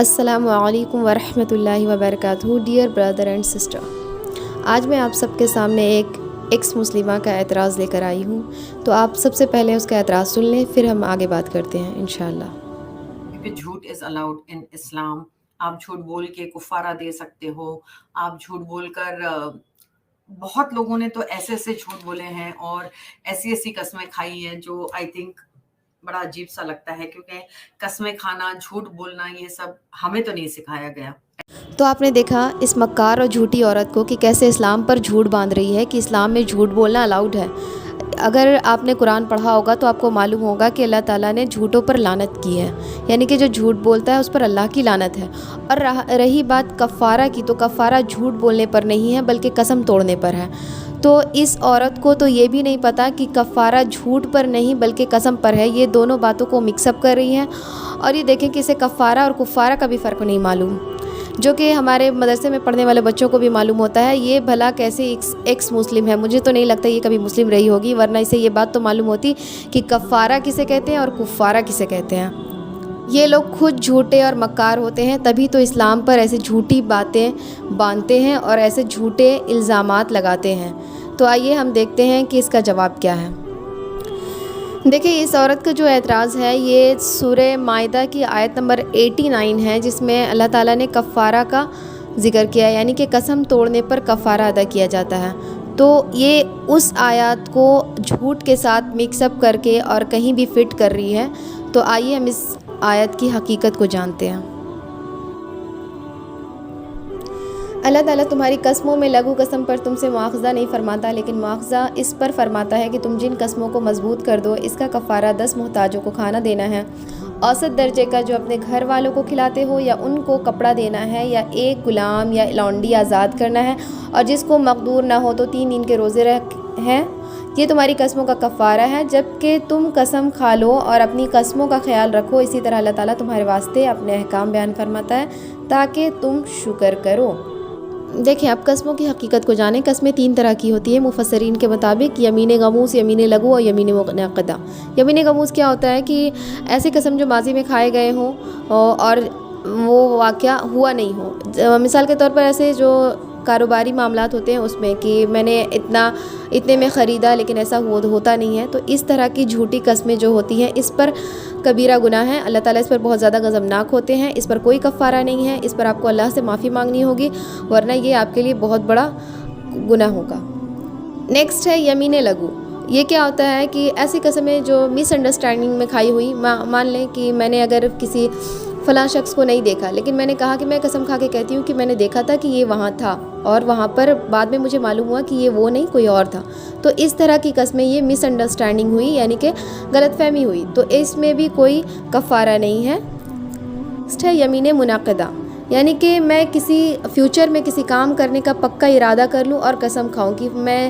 السلام علیکم ورحمۃ اللہ وبرکاتہ. ڈیئر برادر اینڈ سسٹر، آج میں آپ سب کے سامنے ایک ایکس مسلمہ کا اعتراض لے کر آئی ہوں. تو آپ سب سے پہلے اس کا اعتراض سن لیں، پھر ہم آگے بات کرتے ہیں انشاءاللہ. کیونکہ جھوٹ از الاؤڈ ان اسلام. آپ جھوٹ بول کے کفارہ دے سکتے ہو. آپ جھوٹ بول کر بہت لوگوں نے تو ایسے ایسے جھوٹ بولے ہیں اور ایسی ایسی قسمیں کھائی ہیں جو آئی تھنک بڑا عجیب سا لگتا ہے، کیونکہ قسمیں کھانا، جھوٹ بولنا، یہ سب ہمیں تو نہیں سکھایا گیا. تو آپ نے دیکھا اس مکار اور جھوٹی عورت کو کہ کیسے اسلام پر جھوٹ باندھ رہی ہے کہ اسلام میں جھوٹ بولنا الاؤڈ ہے. اگر آپ نے قرآن پڑھا ہوگا تو آپ کو معلوم ہوگا کہ اللہ تعالیٰ نے جھوٹوں پر لعنت کی ہے، یعنی کہ جو جھوٹ بولتا ہے اس پر اللہ کی لعنت ہے. اور رہی بات کفارہ کی، تو کفارہ جھوٹ بولنے پر نہیں ہے بلکہ قسم توڑنے پر ہے. تو اس عورت کو تو یہ بھی نہیں پتہ کہ کفارہ جھوٹ پر نہیں بلکہ قسم پر ہے. یہ دونوں باتوں کو مکس اپ کر رہی ہیں. اور یہ دیکھیں کہ اسے کفارہ اور کفارہ کا بھی فرق نہیں معلوم، جو کہ ہمارے مدرسے میں پڑھنے والے بچوں کو بھی معلوم ہوتا ہے. یہ بھلا کیسے ایکس مسلم ہے؟ مجھے تو نہیں لگتا یہ کبھی مسلم رہی ہوگی، ورنہ اسے یہ بات تو معلوم ہوتی کہ کفارہ کسے کہتے ہیں اور کفارہ کسے کہتے ہیں. یہ لوگ خود جھوٹے اور مکار ہوتے ہیں، تبھی تو اسلام پر ایسے جھوٹی باتیں باندھتے ہیں اور ایسے جھوٹے الزامات لگاتے ہیں. تو آئیے ہم دیکھتے ہیں کہ اس کا جواب کیا ہے. دیکھیں، اس عورت کا جو اعتراض ہے یہ سورہ مائدہ کی آیت نمبر 89 ہے، جس میں اللہ تعالیٰ نے کفارہ کا ذکر کیا ہے، یعنی کہ قسم توڑنے پر کفارہ ادا کیا جاتا ہے. تو یہ اس آیات کو جھوٹ کے ساتھ مکس اپ کر کے اور کہیں بھی فٹ کر رہی ہے. تو آئیے ہم اس آیت کی حقیقت کو جانتے ہیں. اللہ تعالیٰ تمہاری قسموں میں لغو قسم پر تم سے مواخذہ نہیں فرماتا، لیکن مواخذہ اس پر فرماتا ہے کہ تم جن قسموں کو مضبوط کر دو، اس کا کفارہ 10 محتاجوں کو کھانا دینا ہے، اوسط درجے کا، جو اپنے گھر والوں کو کھلاتے ہو، یا ان کو کپڑا دینا ہے، یا ایک غلام یا لونڈی آزاد کرنا ہے، اور جس کو مقدور نہ ہو تو 3 دن کے روزے ہیں. یہ تمہاری قسموں کا کفارہ ہے جب کہ تم قسم کھا لو اور اپنی قسموں کا خیال رکھو. اسی طرح اللہ تعالیٰ تمہارے واسطے اپنے احکام بیان فرماتا ہے تاکہ تم شکر کرو. دیکھیں، اب قسموں کی حقیقت کو جانیں. قسمیں 3 طرح کی ہوتی ہیں مفسرین کے مطابق: یمین غموس، یمین لغو اور یمین منعقدہ. یمین غموس کیا ہوتا ہے کہ ایسے قسم جو ماضی میں کھائے گئے ہوں اور وہ واقعہ ہوا نہیں ہو. مثال کے طور پر ایسے جو کاروباری معاملات ہوتے ہیں اس میں کہ میں نے اتنے میں خریدا لیکن ایسا ہوتا نہیں ہے. تو اس طرح کی جھوٹی قسمیں جو ہوتی ہیں اس پر کبیرہ گناہ ہے. اللہ تعالیٰ اس پر بہت زیادہ غضبناک ہوتے ہیں. اس پر کوئی کفارہ نہیں ہے. اس پر آپ کو اللہ سے معافی مانگنی ہوگی، ورنہ یہ آپ کے لیے بہت بڑا گناہ ہوگا. نیکسٹ ہے یمین لغو. یہ کیا ہوتا ہے کہ ایسی قسمیں جو مس انڈرسٹینڈنگ میں کھائی ہوئی. مان لیں کہ میں نے اگر کسی فلاں شخص کو نہیں دیکھا، لیکن میں نے کہا کہ میں قسم کھا کے کہتی ہوں کہ میں نے دیکھا تھا کہ یہ وہاں تھا، اور وہاں پر بعد میں مجھے معلوم ہوا کہ یہ وہ نہیں کوئی اور تھا. تو اس طرح کی قسمیں، یہ مس انڈرسٹینڈنگ ہوئی، یعنی کہ غلط فہمی ہوئی. تو اس میں بھی کوئی کفارہ نہیں ہے. نیکسٹ ہے یمین منعقدہ. یعنی کہ میں کسی فیوچر میں کسی کام کرنے کا پکا ارادہ کر لوں اور قسم کھاؤں کہ میں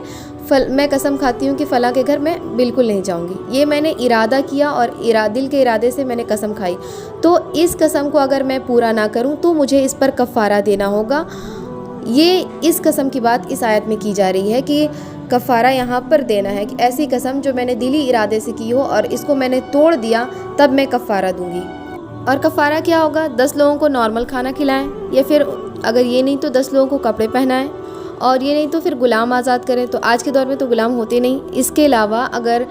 قسم کھاتی ہوں کہ فلاں کے گھر میں بالکل نہیں جاؤں گی. یہ میں نے ارادہ کیا اور دل کے ارادے سے میں نے قسم کھائی. تو اس قسم کو اگر میں پورا نہ کروں تو مجھے اس پر کفارہ دینا ہوگا. یہ اس قسم کی بات اس آیت میں کی جا رہی ہے کہ کفارہ یہاں پر دینا ہے کہ ایسی قسم جو میں نے دلی ارادے سے کی ہو اور اس کو میں نے توڑ دیا، تب میں کفارہ دوں گی. اور کفارہ کیا ہوگا؟ 10 لوگوں کو نارمل کھانا کھلائیں، یا پھر اگر یہ نہیں تو 10 لوگوں کو کپڑے پہنائیں، اور یہ نہیں تو پھر غلام آزاد کریں. تو آج کے دور میں تو غلام ہوتے نہیں. اس کے علاوہ اگر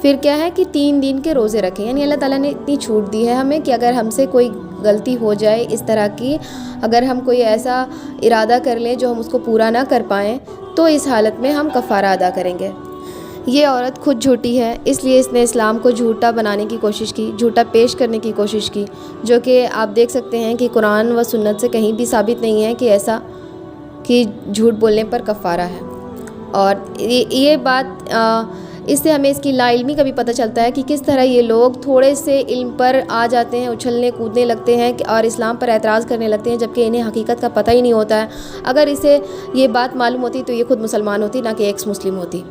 پھر کیا ہے کہ 3 دن کے روزے رکھیں. یعنی اللہ تعالیٰ نے اتنی چھوٹ دی ہے ہمیں کہ اگر ہم سے کوئی غلطی ہو جائے اس طرح کی، اگر ہم کوئی ایسا ارادہ کر لیں جو ہم اس کو پورا نہ کر پائیں، تو اس حالت میں ہم کفارہ ادا کریں گے. یہ عورت خود جھوٹی ہے، اس لیے اس نے اسلام کو جھوٹا بنانے کی کوشش کی، جھوٹا پیش کرنے کی کوشش کی، جو کہ آپ دیکھ سکتے ہیں کہ قرآن و سنت سے کہیں بھی ثابت نہیں ہے کہ ایسا کہ جھوٹ بولنے پر کفارہ ہے. اور یہ بات اس سے ہمیں اس کی لا علمی کا بھی پتہ چلتا ہے کہ کس طرح یہ لوگ تھوڑے سے علم پر آ جاتے ہیں، اچھلنے کودنے لگتے ہیں اور اسلام پر اعتراض کرنے لگتے ہیں، جبکہ انہیں حقیقت کا پتہ ہی نہیں ہوتا ہے. اگر اسے یہ بات معلوم ہوتی تو یہ خود مسلمان ہوتی، نہ کہ ایکس مسلم ہوتی.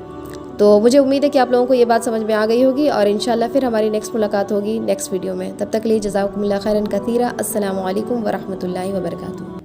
تو مجھے امید ہے کہ آپ لوگوں کو یہ بات سمجھ میں آ گئی ہوگی، اور انشاءاللہ پھر ہماری نیکسٹ ملاقات ہوگی نیکسٹ ویڈیو میں. تب تک لیے جزاکم اللہ خیرا کثیرا. السلام علیکم ورحمۃ اللہ وبرکاتہ.